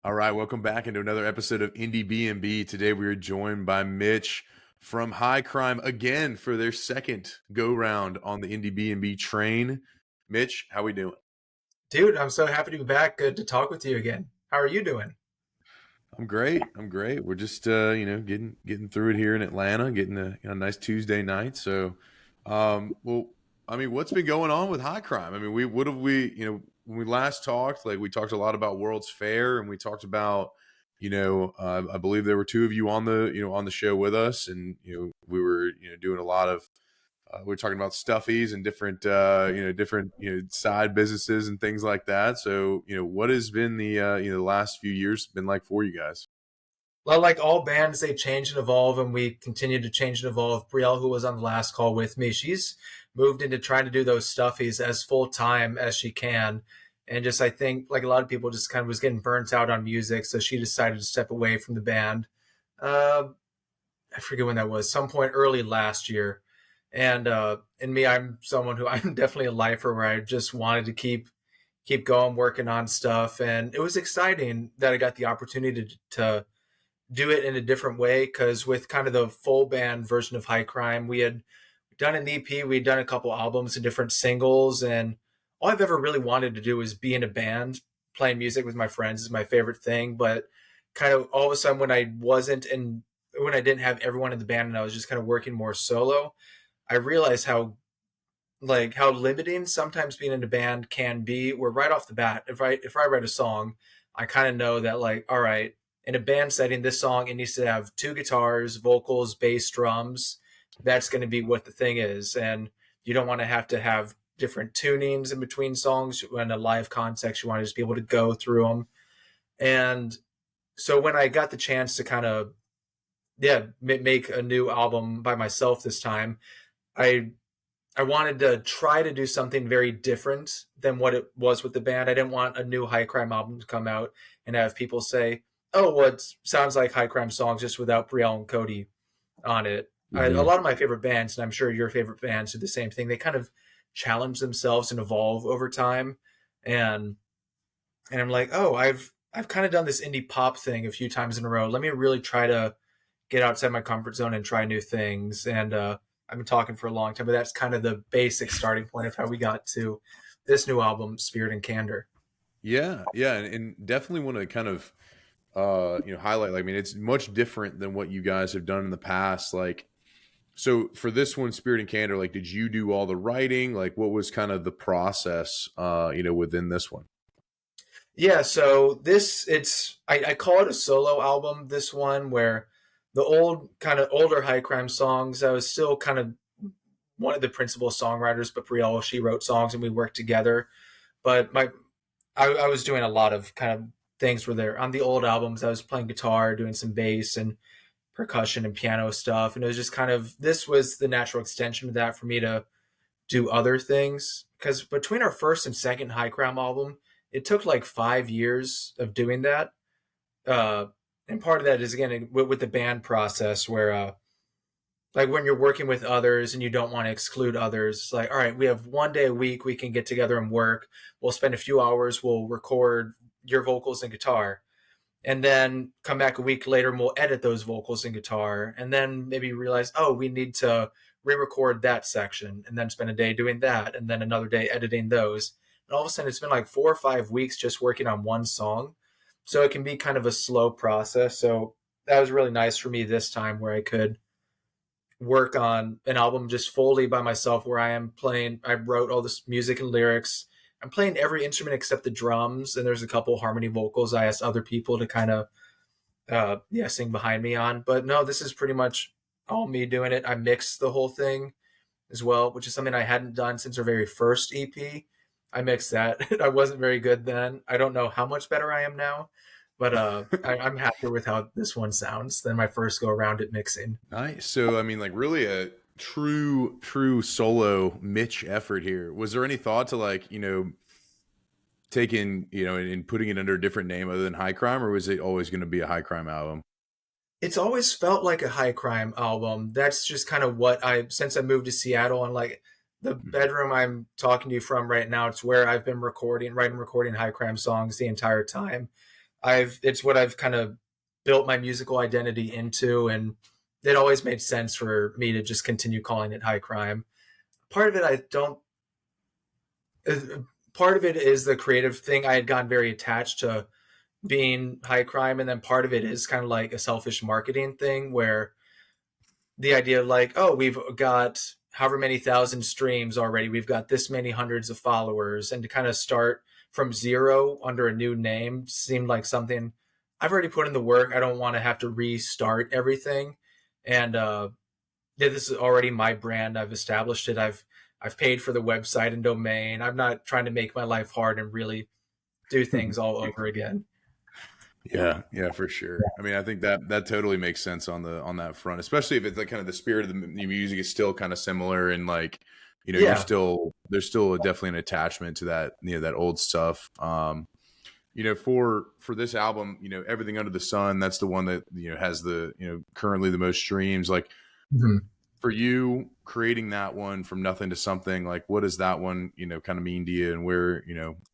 All right, welcome back into another episode of Indie Today we are joined by Mitch from High Crime again for their second go round on the Indie train. Mitch, how we doing? Dude, I'm so happy to be back. Good to talk with you again. How are you doing? I'm great. I'm great. We're just getting through it here in Atlanta, getting a nice Tuesday night. So, well, I mean, what's been going on with High Crime? I mean, when we last talked, like we talked a lot about World's Fair, and we talked about, I believe there were two of you on the show with us, and we were doing a lot of we were talking about stuffies and different side businesses and things like that. So, what has been the last few years been like for you guys? Well, like all bands, they change and evolve, and we continue to change and evolve. Brielle, who was on the last call with me, she's moved into trying to do those stuffies as full time as she can. And just, I think, like a lot of people, just kind of was getting burnt out on music. So she decided to step away from the band. Uh, I forget when that was, some point early last year. And me, I'm someone who I'm definitely a lifer where I just wanted to keep going, working on stuff. And it was exciting that I got the opportunity to do it in a different way, because with kind of the full band version of High Crime, we had done an EP, we'd done a couple albums and different singles, and all I've ever really wanted to do was be in a band. Playing music with my friends is my favorite thing, but kind of all of a sudden when I didn't have everyone in the band and I was just kind of working more solo, I realized how limiting sometimes being in a band can be. Where right off the bat, if I write a song, I kind of know that, like, all right, in a band setting, this song, it needs to have two guitars, vocals, bass, drums. That's going to be what the thing is. And you don't want to have different tunings in between songs. In a live context, you want to just be able to go through them. And so when I got the chance to kind of, make a new album by myself this time, I I wanted to try to do something very different than what it was with the band. I didn't want a new High Crime album to come out and have people say, "Oh, well, it sounds like High Crime songs just without Brielle and Cody on it." A Hmm. lot of my favorite bands, and I'm sure your favorite bands, do the same thing. They kind of challenge themselves and evolve over time, and I'm like, oh, I've kind of done this indie pop thing a few times in a row. Let me really try to get outside my comfort zone and try new things. And I've been talking for a long time, but that's kind of the basic starting point of how we got to this new album, Spirit and Candor. Yeah, and definitely want to kind of highlight. Like, I mean, it's much different than what you guys have done in the past. Like, so for this one, Spirit and Candor, like, did you do all the writing? Like, what was kind of the process, within this one? Yeah, so I call it a solo album, this one, where the old kind of older High Crime songs, I was still kind of one of the principal songwriters, but Brielle, she wrote songs and we worked together. But I was doing a lot of kind of things where there on the old albums, I was playing guitar, doing some bass and percussion and piano stuff. And it was just kind of, this was the natural extension of that for me to do other things. Because between our first and second High Crime album, it took like 5 years of doing that. Uh, and part of that is, again, with the band process, where like when you're working with others and you don't want to exclude others, it's like, all right, we have one day a week we can get together and work. We'll spend a few hours, we'll record your vocals and guitar, and then come back a week later and we'll edit those vocals and guitar, and then maybe realize, oh, we need to re-record that section, and then spend a day doing that, and then another day editing those. And all of a sudden it's been like 4 or 5 weeks just working on one song. So it can be kind of a slow process. So that was really nice for me this time, where I could work on an album just fully by myself, where I wrote all this music and lyrics. I'm playing every instrument except the drums, and there's a couple harmony vocals I asked other people to kind of sing behind me on. But no, this is pretty much all me doing it. I mixed the whole thing as well, which is something I hadn't done since our very first EP. I mixed that. I wasn't very good then. I don't know how much better I am now, but I'm happier with how this one sounds than my first go around at mixing. Nice. So, I mean, like, really a true solo Mitch effort here. Was there any thought to, like, taking, and putting it under a different name other than High Crime, or was it always going to be a High Crime album? It's always felt like a High Crime album. That's just kind of what since I moved to Seattle, and like the bedroom I'm talking to you from right now, it's where I've been writing High Crime songs the entire time. it's what I've kind of built my musical identity into, and it always made sense for me to just continue calling it high crime. Part of it I don't part of it is the creative thing. I had gotten very attached to being high crime, and then part of it is kind of like a selfish marketing thing where the idea of like, oh, we've got however many thousand streams already, we've got this many hundreds of followers, and to kind of start from zero under a new name seemed like something I've already put in the work. I don't want to have to restart everything. And yeah, this is already my brand. I've established it. I've paid for the website and domain. I'm not trying to make my life hard and really do things all over again. Yeah, yeah, for sure. I mean, I think that totally makes sense on that front, especially if it's like kind of the spirit of the music is still kind of similar, and like, you're Yeah. still there's still definitely an attachment to that, that old stuff. For this album, Everything Under the Sun, that's the one that has the currently the most streams. Like, Mhm. for you creating that one from nothing to something, like what does that one kind of mean to you, and where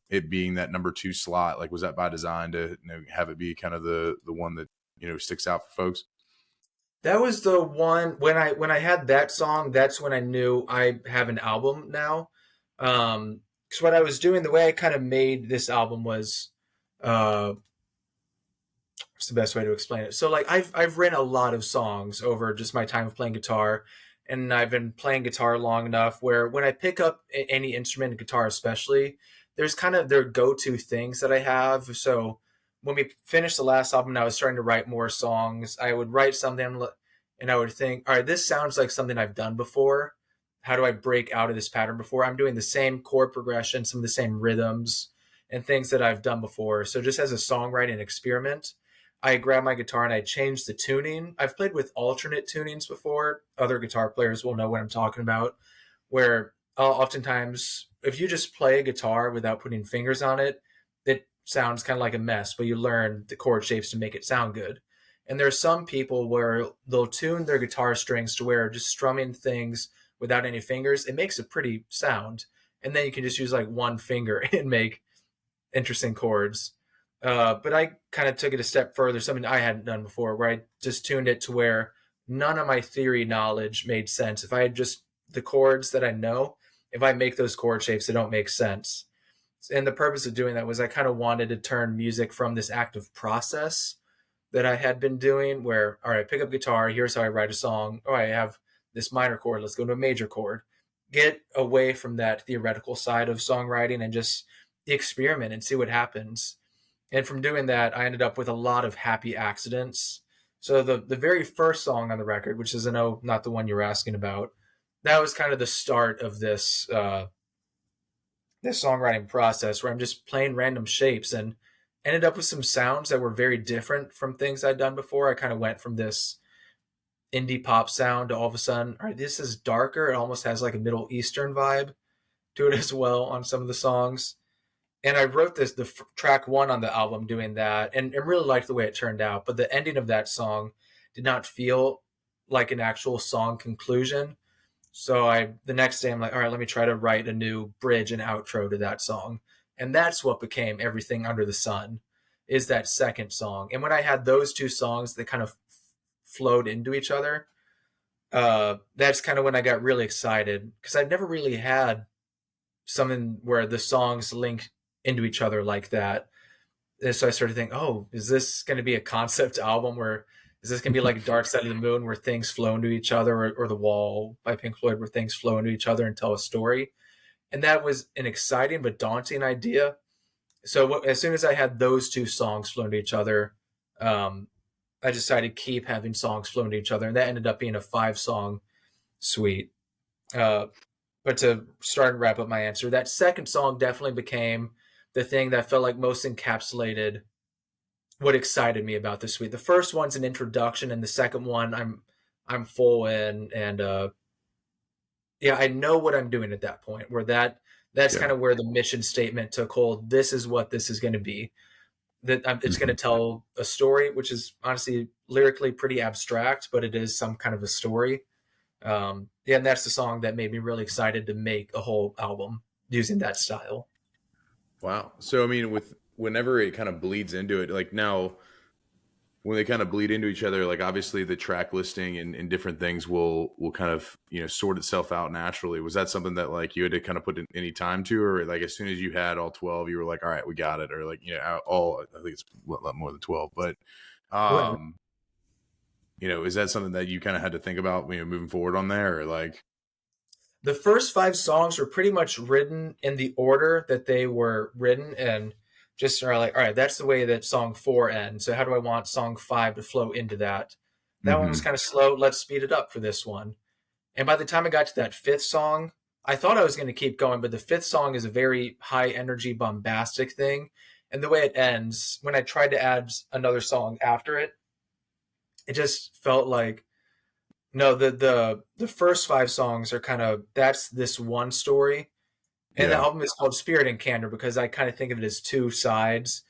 it being that number 2 slot, like was that by design to have it be kind of the one that sticks out for folks? That was the one when I had that song, that's when I knew I have an album now. Because what I was doing, the way I kind of made this album was, uh, what's the best way to explain it? So like I've written a lot of songs over just my time of playing guitar, and I've been playing guitar long enough where when I pick up any instrument, guitar especially, there's kind of their go-to things that I have. So when we finished the last album, and I was starting to write more songs. I would write something, and I would think, all right, this sounds like something I've done before. How do I break out of this pattern before? I'm doing the same chord progression, some of the same rhythms and things that I've done before. So just as a songwriting experiment, I grab my guitar and I change the tuning. I've played with alternate tunings before. Other guitar players will know what I'm talking about, where oftentimes, if you just play a guitar without putting fingers on it, it sounds kind of like a mess, but you learn the chord shapes to make it sound good. And there are some people where they'll tune their guitar strings to where just strumming things without any fingers, it makes a pretty sound. And then you can just use like one finger and make interesting chords. But I kind of took it a step further, something I hadn't done before, where I just tuned it to where none of my theory knowledge made sense. If I had just the chords that I know, if I make those chord shapes, they don't make sense. And the purpose of doing that was I kind of wanted to turn music from this active process that I had been doing, where, all right, pick up guitar, here's how I write a song. Oh, I have this minor chord, let's go to a major chord. Get away from that theoretical side of songwriting and just experiment and see what happens. And from doing that, I ended up with a lot of happy accidents. So the very first song on the record, which is not the one you were asking about, that was kind of the start of this songwriting process where I'm just playing random shapes and ended up with some sounds that were very different from things I'd done before. I kind of went from this indie pop sound to all of a sudden, all right, this is darker. It almost has like a Middle Eastern vibe to it as well on some of the songs. And I wrote track one on the album doing that, and really liked the way it turned out. But the ending of that song did not feel like an actual song conclusion. So the next day I'm like, all right, let me try to write a new bridge and outro to that song. And that's what became Everything Under the Sun, is that second song. And when I had those two songs that kind of flowed into each other, that's kind of when I got really excited, because I'd never really had something where the songs link into each other like that. And so I started thinking, oh, is this going to be a concept album, where is this going to be like Dark Side of the Moon, where things flow into each other, or The Wall by Pink Floyd, where things flow into each other and tell a story? And that was an exciting but daunting idea. So as soon as I had those two songs flow into each other, um, I decided to keep having songs flow into each other, and that ended up being a 5-song suite. Uh, but to start and wrap up my answer, that second song definitely became the thing that felt like most encapsulated what excited me about this suite. The first one's an introduction, and the second one I'm full in, and yeah, I know what I'm doing at that point. Where that's Yeah. kind of where the mission statement took hold. This is what this is going to be. That it's going to Mhm. tell a story, which is honestly lyrically pretty abstract, but it is some kind of a story. Yeah, and that's the song that made me really excited to make a whole album using that style. Wow. So I mean, with whenever it kind of bleeds into it, like now when they kind of bleed into each other, like obviously the track listing and different things will kind of, sort itself out naturally. Was that something that like you had to kind of put in any time to, or like as soon as you had all 12, you were like, all right, we got it, or like, all, I think it's a lot more than 12, but Right. um, is that something that you kind of had to think about, moving forward on there, or like? The first five songs were pretty much written in the order that they were written, and just are like, all right, that's the way that song four ends. So how do I want song five to flow into that? That one was Hmm. kind of slow. Let's speed it up for this one. And by the time I got to that fifth song, I thought I was going to keep going, but the fifth song is a very high energy, bombastic thing. And the way it ends, when I tried to add another song after it, it just felt like no, the first five songs are kind of that's this one story. And the Yeah. album is called Spirit and Candor because I kind of think of it as two sides.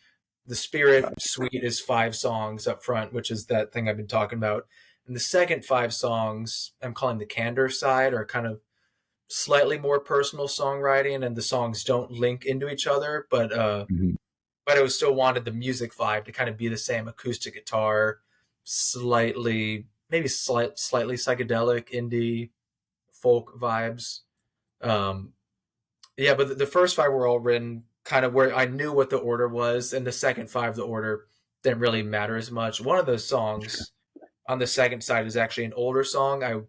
The Spirit Gotcha. Suite is five songs up front, which is that thing I've been talking about. And the second five songs, I'm calling the Candor side, are kind of slightly more personal songwriting, and the songs don't link into each other, Mhm. but I was still wanted the music vibe to kind of be the same acoustic guitar, slightly maybe slightly psychedelic indie folk vibes. Um, yeah, but the first five were all written kind of where I knew what the order was, and the second five, the order didn't really matter as much. One of those Sure. songs on the second side is actually an older song I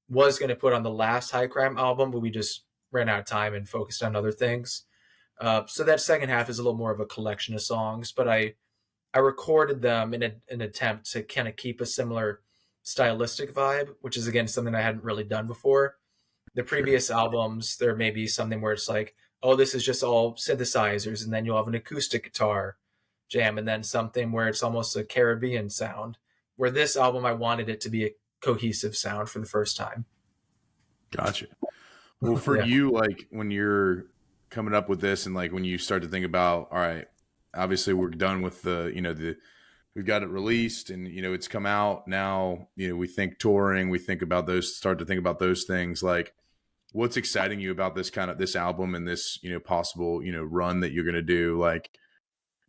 was going to put on the last High Crime album, but we just ran out of time and focused on other things. So that second half is a little more of a collection of songs, but I recorded them in an attempt to kind of keep a similar stylistic vibe, which is again something I hadn't really done before. The Sure. previous albums, there may be something where it's like, oh, this is just all synthesizers, and then you'll have an acoustic guitar jam, and then something where it's almost a Caribbean sound. Where this album, I wanted it to be a cohesive sound for the first time. Gotcha. Well, for Yeah. you, like when you're coming up with this and like when you start to think about, all right, obviously we're done with we've got it released and, it's come out now, we think touring, we think about those, start to think about those things. Like what's exciting you about this album and this, possible, run that you're going to do? Like,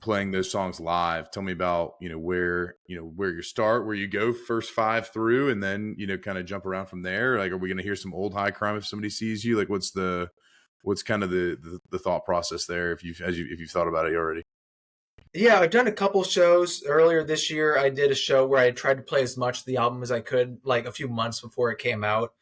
playing those songs live. Tell me about, where you start, where you go first five through, and then, kind of jump around from there. Like, are we going to hear some old High Crime if somebody sees you? Like, what's kind of the thought process there if you've thought about it already? Yeah, I've done a couple shows. Earlier this year, I did a show where I tried to play as much of the album as I could, like a few months before it came out.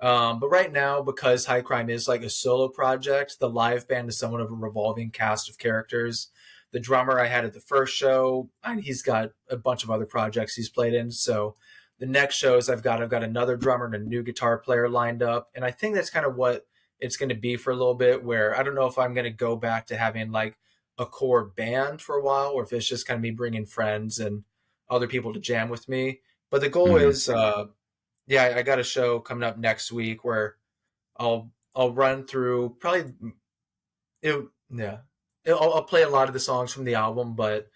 But right now, because High Crime is like a solo project, the live band is somewhat of a revolving cast of characters. The drummer I had at the first show, and he's got a bunch of other projects he's played in. So the next shows I've got another drummer and a new guitar player lined up, and I think that's kind of what it's going to be for a little bit. Where I don't know if I'm going to go back to having like a core band for a while, or if it's just kind of me bringing friends and other people to jam with me. But the goal Mhm. is, yeah, I got a show coming up next week where I'll run through probably it, yeah, I'll play a lot of the songs from the album, but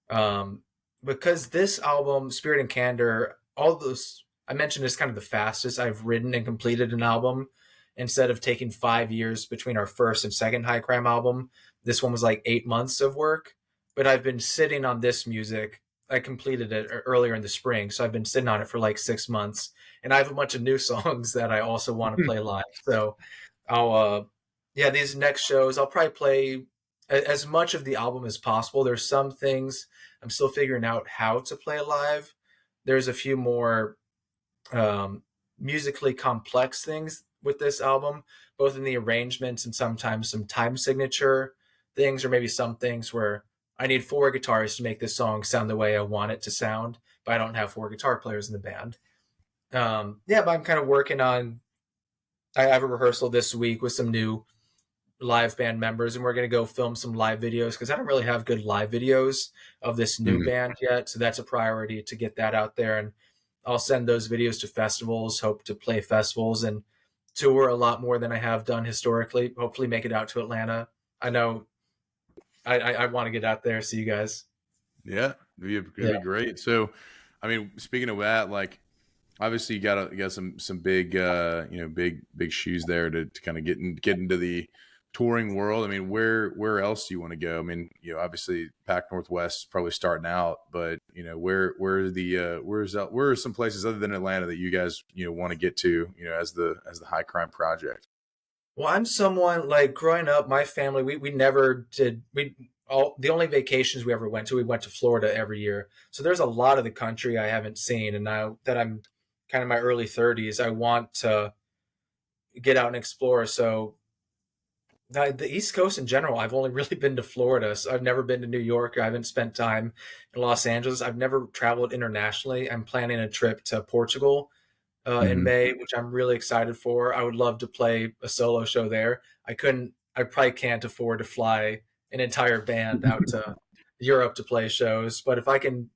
um, because this album, Spirit and Candor, all those I mentioned is kind of the fastest I've written and completed an album. Instead of taking 5 years between our first and second High Crime album, this one was like 8 months of work. But I've been sitting on this music. I completed it earlier in the spring, so I've been sitting on it for like 6 months, and I have a bunch of new songs that I also want to play live. So I'll yeah, these next shows I'll probably play as much of the album as possible. There's some things I'm still figuring out how to play live. There's a few more um, musically complex things with this album, both in the arrangements and sometimes some time signature things, or maybe some things where I need four guitars to make this song sound the way I want it to sound, but I don't have four guitar players in the band. Yeah, but I'm kind of working on. I have a rehearsal this week with some new live band members, and we're going to go film some live videos because I don't really have good live videos of this new Mhm. band yet. So that's a priority to get that out there. And I'll send those videos to festivals, hope to play festivals and tour a lot more than I have done historically. Hopefully, make it out to Atlanta. I know I want to get out there, see you guys. Yeah, it'd Yeah. be great. So, I mean, speaking of that, like obviously you got some big big shoes there to kind of get into the touring world, I mean, where else do you want to go? I mean, obviously Pac Northwest is probably starting out, but where are some places other than Atlanta that you guys want to get to, as the High Crime project? Well, I'm someone like growing up, my family, we never did, the only vacations we went to Florida every year. So there's a lot of the country I haven't seen. And now that I'm kind of in my early 30s, I want to get out and explore. So the East Coast in general, I've only really been to Florida. So I've never been to New York. I haven't spent time in Los Angeles. I've never traveled internationally. I'm planning a trip to Portugal in Hmm. May, which I'm really excited for. I would love to play a solo show there. I probably can't afford to fly an entire band out to Europe to play shows, but if I can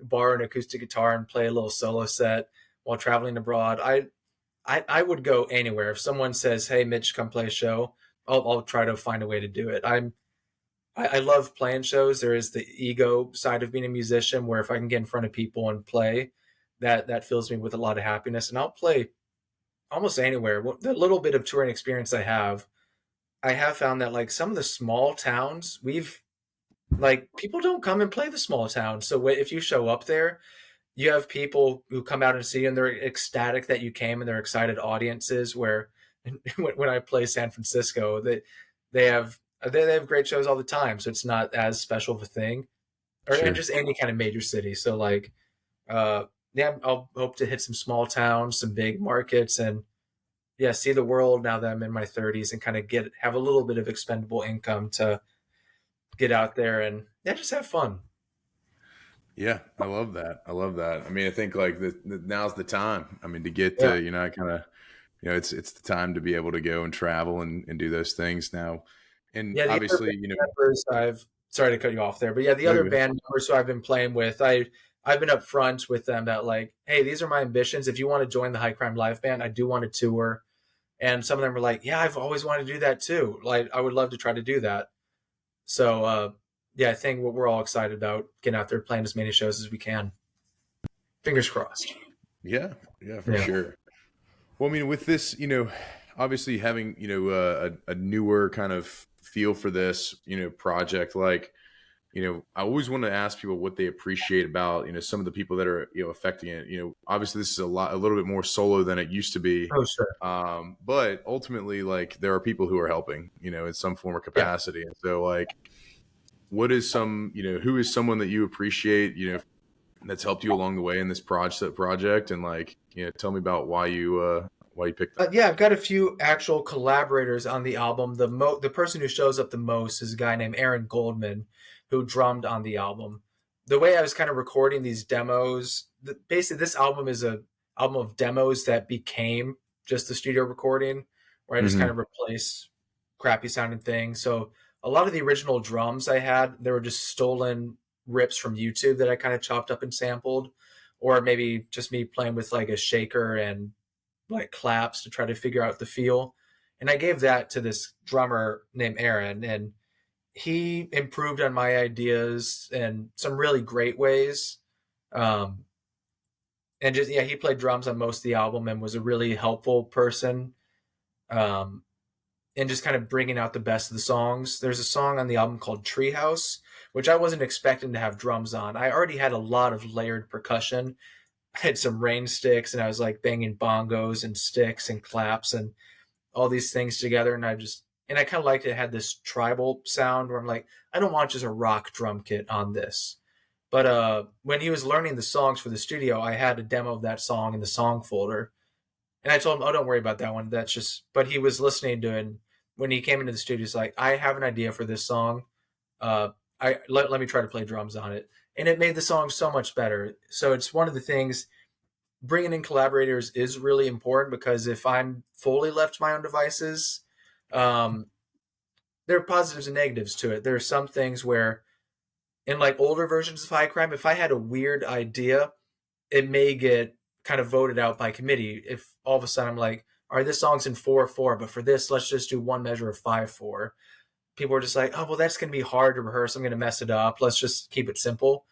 borrow an acoustic guitar and play a little solo set while traveling abroad, I would go anywhere. If someone says, "Hey, Mitch, come play a show," I'll try to find a way to do it. I love playing shows. There is the ego side of being a musician, where if I can get in front of people and play, that fills me with a lot of happiness. And I'll play almost anywhere. The little bit of touring experience I have found that like some of the small towns, we've like people don't come and play the small towns. So if you show up there, you have people who come out and see you and they're ecstatic that you came and they're excited audiences. Where when I play San Francisco, they have they have great shows all the time, so it's not as special of a thing. Or and Sure. just any kind of major city. So like yeah, I'll hope to hit some small towns, some big markets, and yeah, see the world now that I'm in my 30s and kind of have a little bit of expendable income to get out there and yeah, just have fun. Yeah, I love that. I love that. I mean, I think like now's the time. I mean, to get Yeah. to, I kind of, it's the time to be able to go and travel and do those things now. And Yeah, the other obviously, band members I've sorry to cut you off there, but yeah, the no, other go ahead. band members who I've been playing with, I've been upfront with them that like, hey, these are my ambitions. If you want to join the High Crime Live Band, I do want to tour. And some of them were like, yeah, I've always wanted to do that too. Like, I would love to try to do that. So, yeah, I think what we're all excited about getting out there playing as many shows as we can. Fingers crossed. Yeah, yeah, for Yeah. sure. Well, I mean, with this, obviously having, a newer kind of feel for this, project, like, I always want to ask people what they appreciate about, some of the people that are, affecting it. Obviously this is a little bit more solo than it used to be. Oh, sure. But ultimately, like, there are people who are helping, in some form or Yeah. capacity. And so, like, who is someone that you appreciate, that's helped you along the way in this project, and like, tell me about why you picked them. Yeah, I've got a few actual collaborators on the album. The person who shows up the most is a guy named Aaron Goldman, who drummed on the album. The way I was kind of recording these demos, basically this album is a album of demos that became just the studio recording, where I just kind Hmm. of replaced crappy sounding things. So a lot of the original drums I had, they were just stolen rips from YouTube that I kind of chopped up and sampled, or maybe just me playing with like a shaker and like claps to try to figure out the feel. And I gave that to this drummer named Aaron, and he improved on my ideas in some really great ways. Um, and just yeah, he played drums on most of the album and was a really helpful person. Um, and just kind of bringing out the best of the songs. There's a song on the album called Treehouse, which I wasn't expecting to have drums on. I already had a lot of layered percussion. I had some rain sticks and I was like banging bongos and sticks and claps and all these things together. And I kind of liked it. It had this tribal sound where I'm like, I don't want just a rock drum kit on this. But when he was learning the songs for the studio, I had a demo of that song in the song folder. And I told him, oh, don't worry about that one. That's just, but he was listening to it. And when he came into the studio, he's like, I have an idea for this song. Uh, let me try to play drums on it. And it made the song so much better. So it's one of the things, bringing in collaborators is really important, because if I'm fully left to my own devices, um, there are positives and negatives to it. There are some things where in like older versions of High Crime, if I had a weird idea, it may get kind of voted out by committee. If all of a sudden I'm like, all right, this song's in 4/4, but for this, let's just do one measure of 5/4. People are just like, oh, well, that's going to be hard to rehearse. I'm going to mess it up. Let's just keep it simple.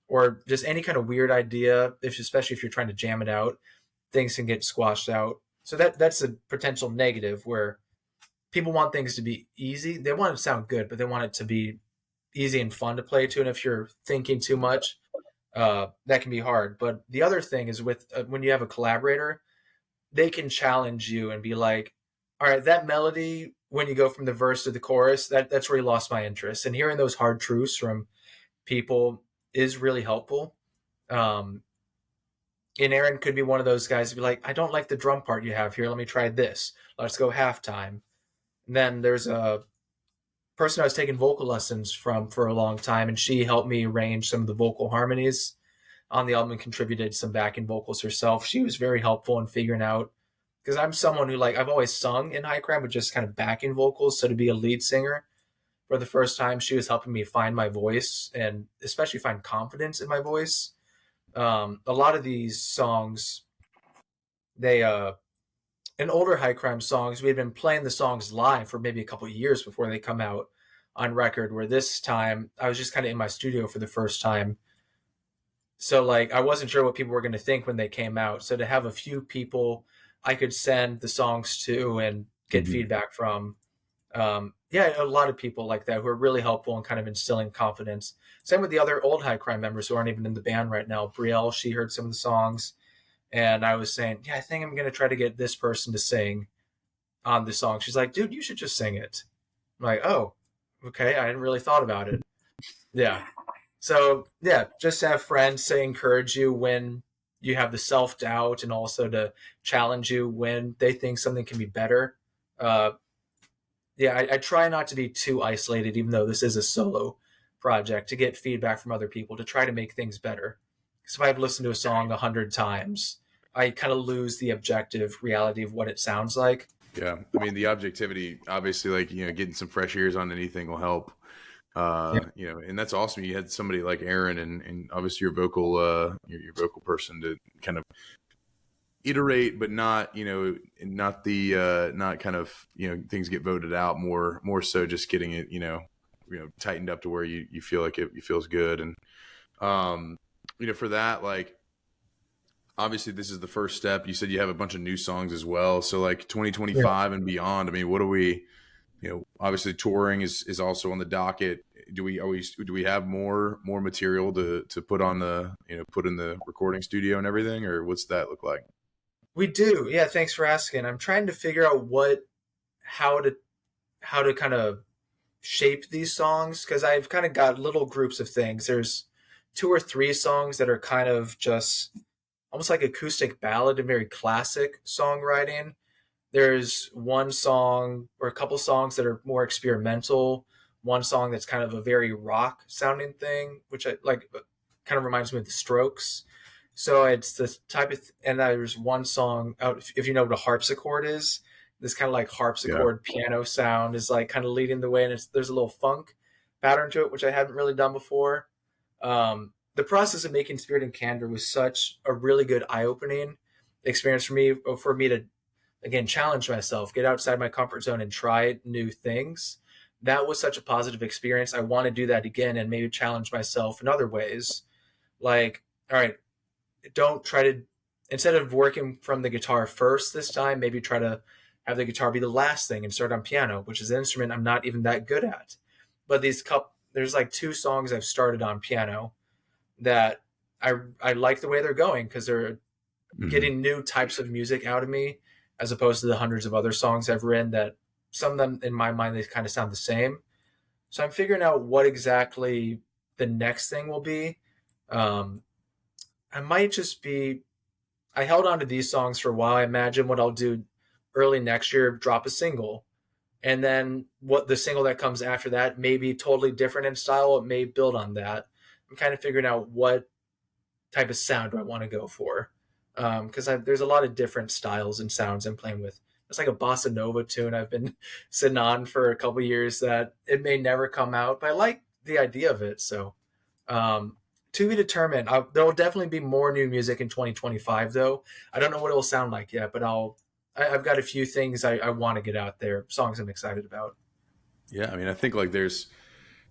Or just any kind of weird idea, especially if you're trying to jam it out, things can get squashed out. So that's a potential negative where people want things to be easy. They want it to sound good, but they want it to be easy and fun to play to. And if you're thinking too much, that can be hard. But the other thing is with when you have a collaborator, they can challenge you and be like, all right, that melody, when you go from the verse to the chorus, that's where you lost my interest. And hearing those hard truths from people is really helpful. Um, and Aaron could be one of those guys to be like, I don't like the drum part you have here. Let me try this. Let's go halftime. And then there's a person I was taking vocal lessons from for a long time, and she helped me arrange some of the vocal harmonies on the album and contributed some backing vocals herself. She was very helpful in figuring out, because I'm someone who, like, I've always sung in high crime with just kind of backing vocals. So to be a lead singer for the first time, she was helping me find my voice and especially find confidence in my voice. A lot of these songs, they in older high crime songs, we had been playing the songs live for maybe a couple of years before they come out on record, where this time I was just kind of in my studio for the first time. So like I wasn't sure what people were going to think when they came out. So to have a few people I could send the songs to and get feedback from, yeah, a lot of people like that who are really helpful and kind of instilling confidence. Same with the other old high crime members who aren't even in the band right now. Brielle, she heard some of the songs, and I was saying, yeah, I think I'm going to try to get this person to sing on the song. She's like, dude, you should just sing it. I'm like, oh, okay. I hadn't really thought about it. Yeah. So yeah, just have friends to encourage you when you have the self-doubt, and also to challenge you when they think something can be better. Uh, yeah, I try not to be too isolated, even though this is a solo project, to get feedback from other people to try to make things better. Because if I've listened to a song 100 times, I kind of lose the objective reality of what it sounds like. Yeah. I mean, the objectivity, obviously, like, getting some fresh ears on anything will help. Yeah. And that's awesome. You had somebody like Aaron and obviously your vocal person to kind of iterate, but not, not kind of, things get voted out, more so just getting it, tightened up to where you feel like it feels good. And, for that, like, obviously this is the first step. You said you have a bunch of new songs as well. So like 2025 and beyond, I mean, what do we, obviously touring is also on the docket. Do we have more material to put on the, put in the recording studio and everything, or what's that look like? We do. Yeah, thanks for asking. I'm trying to figure out how to kind of shape these songs, because I've kind of got little groups of things. There's 2 or 3 songs that are kind of just almost like acoustic ballad and very classic songwriting. There's one song or a couple songs that are more experimental. One song that's kind of a very rock sounding thing, which I like, kind of reminds me of the Strokes. So it's the type of, and there's one song out, if you know what a harpsichord is, this kind of like harpsichord piano sound is like kind of leading the way, and there's a little funk pattern to it, which I hadn't really done before. The process of making Spirit and Candor was such a really good eye-opening experience for me to, again, challenge myself, get outside my comfort zone and try new things. That was such a positive experience. I want to do that again and maybe challenge myself in other ways. Like, all right, don't try to, instead of working from the guitar first this time, maybe try to have the guitar be the last thing and start on piano, which is an instrument I'm not even that good at. But there's like 2 songs I've started on piano that I like the way they're going, because they're getting new types of music out of me, as opposed to the hundreds of other songs I've written that some of them, in my mind, they kind of sound the same. So I'm figuring out what exactly the next thing will be. I might just be, I held on to these songs for a while. I imagine what I'll do early next year, drop a single. And then what the single that comes after that may be totally different in style. It may build on that. I'm kind of figuring out what type of sound do I want to go for. Because there's a lot of different styles and sounds I'm playing with. It's like a bossa nova tune I've been sitting on for a couple years that it may never come out, but I like the idea of it. So to be determined. There will definitely be more new music in 2025, though. I don't know what it will sound like yet, but I've got a few things I want to get out there, songs I'm excited about. Yeah, I mean, I think like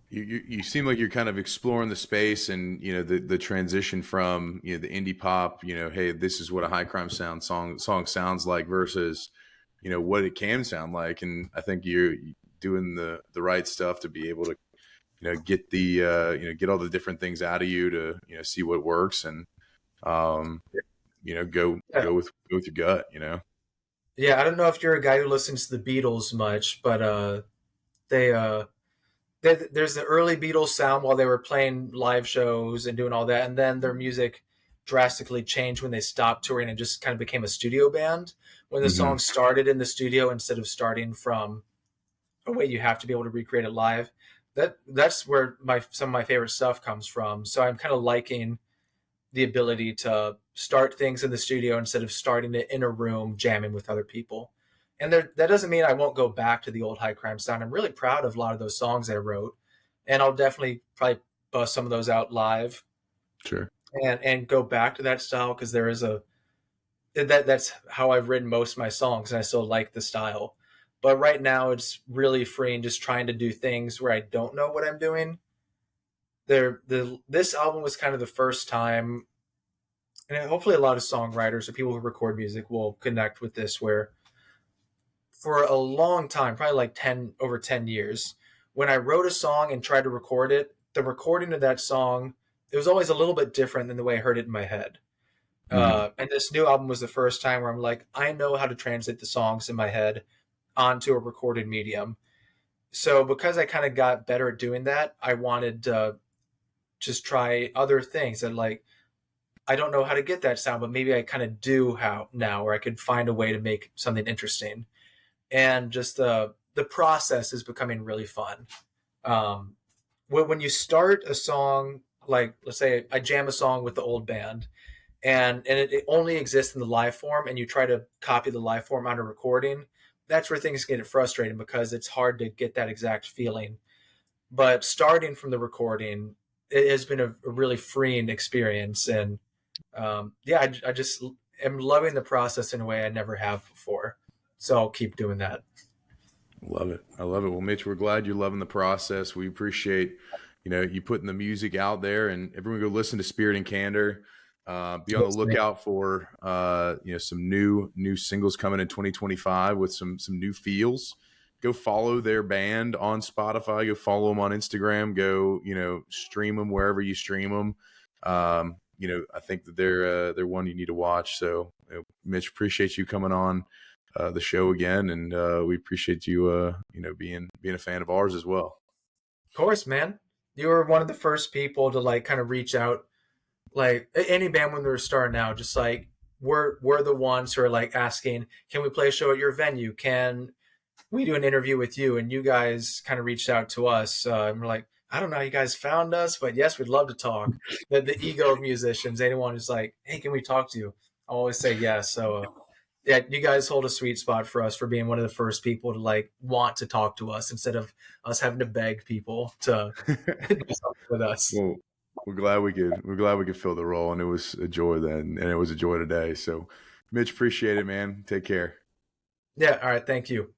you seem like you're kind of exploring the space, and the transition from the indie pop, hey, this is what a high crime song sounds like, versus what it can sound like. And I think you're doing the right stuff to be able to, get the, get all the different things out of you to, see what works, and, Yeah. go with your gut. Yeah, I don't know if you're a guy who listens to the Beatles much, but they there's the early Beatles sound while they were playing live shows and doing all that, and then their music drastically changed when they stopped touring and just kind of became a studio band. When the Hmm. song started in the studio instead of starting from a way you have to be able to recreate it live, that's where some of my favorite stuff comes from. So I'm kind of liking the ability to start things in the studio instead of starting it in a room jamming with other people. And that doesn't mean I won't go back to the old high crime sound. I'm really proud of a lot of those songs I wrote, and I'll definitely probably bust some of those out live Sure. and go back to that style, because there is that's how I've written most of my songs, and I still like the style. But right now, it's really freeing, just trying to do things where I don't know what I'm doing. This album was kind of the first time, and hopefully a lot of songwriters or people who record music will connect with this, where for a long time, probably like 10 years, when I wrote a song and tried to record it, the recording of that song, it was always a little bit different than the way I heard it in my head. Hmm. And this new album was the first time where I'm like, I know how to translate the songs in my head onto a recorded medium. So because I kind of got better at doing that, I wanted to just try other things, and like, I don't know how to get that sound, but maybe I kind of do how now, or I could find a way to make something interesting. And just the process is becoming really fun. Um, when you start a song, like let's say I jam a song with the old band, and it only exists in the live form, and you try to copy the live form on a recording, that's where things get frustrating, because it's hard to get that exact feeling. But starting from the recording, it has been a really freeing experience. And yeah, I just am loving the process in a way I never have before. So I'll keep doing that. Love it. I love it. Well, Mitch, we're glad you're loving the process. We appreciate, you putting the music out there, and everyone go listen to Spirit and Candor. Be on the Yes, man. lookout for, some new singles coming in 2025 with some new feels. Go follow their band on Spotify. Go follow them on Instagram. Go, stream them wherever you stream them. I think that they're one you need to watch. So, Mitch, appreciate you coming on the show again, and we appreciate you, being a fan of ours as well. Of course, man. You were one of the first people to like kind of reach out, like any band when they're starting out, just like we're the ones who are like asking, can we play a show at your venue? Can we do an interview with you? And you guys kind of reached out to us, and we're like, I don't know how you guys found us, but yes, we'd love to talk. The ego of musicians, anyone who's like, hey, can we talk to you? I always say yes. So yeah, you guys hold a sweet spot for us for being one of the first people to like want to talk to us instead of us having to beg people to do something with us. Well, we're glad we could fill the role, and it was a joy then, and it was a joy today. So, Mitch, appreciate it, man. Take care. Yeah. All right. Thank you.